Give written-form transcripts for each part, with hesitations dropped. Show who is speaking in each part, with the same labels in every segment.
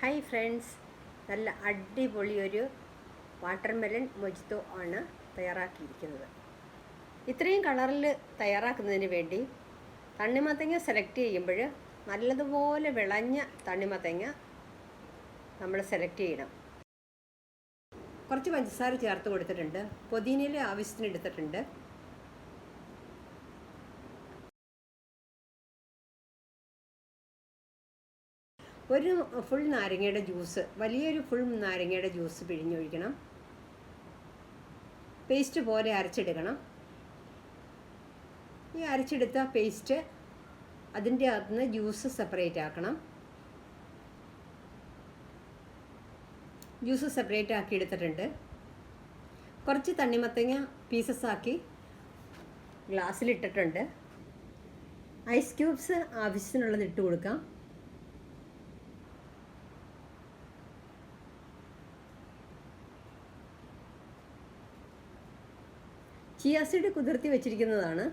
Speaker 1: Hi friends, നല്ല അടിപൊളി ഒരു വാട്ടർമെലൺ മൊജിത്തോ ആണ് തയ്യാറാക്കിയിരിക്കുന്നത്. ഇത്രയും കളറിൽ തയ്യാറാക്കുന്നതിന് വേണ്ടി തണ്ണിമത്തങ്ങ സെലക്ട് ചെയ്യുമ്പോൾ നല്ലതുപോലെ വിളഞ്ഞ തണ്ണിമത്തങ്ങ നമ്മൾ സെലക്ട് ചെയ്യണം. കുറച്ച് പഞ്ചസാര ചേർത്ത് കൊടുത്തിട്ടുണ്ട്, പുതിനയില ആവശ്യത്തിന് എടുത്തിട്ടുണ്ട്. ഒരു ഫുൾ നാരങ്ങയുടെ ജ്യൂസ്, വലിയൊരു ഫുൾ നാരങ്ങയുടെ ജ്യൂസ് പിഴിഞ്ഞൊഴിക്കണം. പേസ്റ്റ് പോലെ അരച്ചെടുക്കണം. ഈ അരച്ചെടുത്ത പേസ്റ്റ് അതിൻ്റെ അകത്തുനിന്ന് ജ്യൂസ് സെപ്പറേറ്റ് ആക്കണം. ജ്യൂസ് സെപ്പറേറ്റ് ആക്കി എടുത്തിട്ടുണ്ട്. കുറച്ച് തണ്ണിമത്തങ്ങ പീസസ് ആക്കി ഗ്ലാസ്സിലിട്ടിട്ടുണ്ട്. ഐസ് ക്യൂബ്സ് ആവശ്യത്തിനുള്ളത് ഇട്ട് കൊടുക്കാം. ചിയ സീഡ് കുതിർത്തി വെച്ചിരിക്കുന്നതാണ്,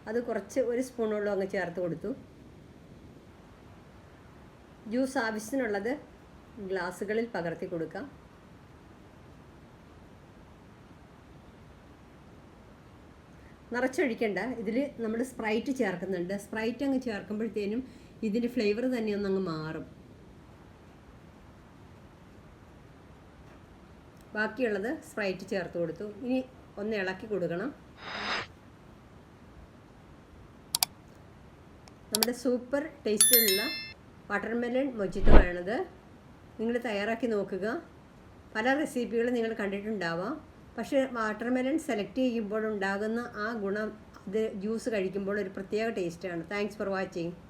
Speaker 1: അത് കുറച്ച് ഒരു സ്പൂണോളം അങ്ങ് ചേർത്ത് കൊടുത്തു. ജ്യൂസ് ആവശ്യത്തിനുള്ളത് ഗ്ലാസ്സുകളിൽ പകർത്തി കൊടുക്കാം. നിറച്ചൊഴിക്കണ്ട, ഇതിൽ നമ്മൾ സ്പ്രൈറ്റ് ചേർക്കുന്നുണ്ട്. സ്പ്രൈറ്റ് അങ്ങ് ചേർക്കുമ്പോഴത്തേനും ഇതിൻ്റെ ഫ്ലേവർ തന്നെ ഒന്നങ്ങ് മാറും. ബാക്കിയുള്ളത് സ്പ്രൈറ്റ് ചേർത്ത് കൊടുത്തു. ഇനി ഒന്ന് ഇളക്കി കൊടുക്കണം. നമ്മുടെ സൂപ്പർ ടേസ്റ്റിലുള്ള വാട്ടർമെലൺ മൊജിത്തോ ആണത്. നിങ്ങൾ തയ്യാറാക്കി നോക്കുക. പല റെസിപ്പികളും നിങ്ങൾ കണ്ടിട്ടുണ്ടാവാം, പക്ഷേ വാട്ടർമെലൺ സെലക്ട് ചെയ്യുമ്പോൾ ഉണ്ടാകുന്ന ആ ഗുണം അത് ജ്യൂസ് കഴിക്കുമ്പോൾ ഒരു പ്രത്യേക ടേസ്റ്റാണ്. Thanks for watching.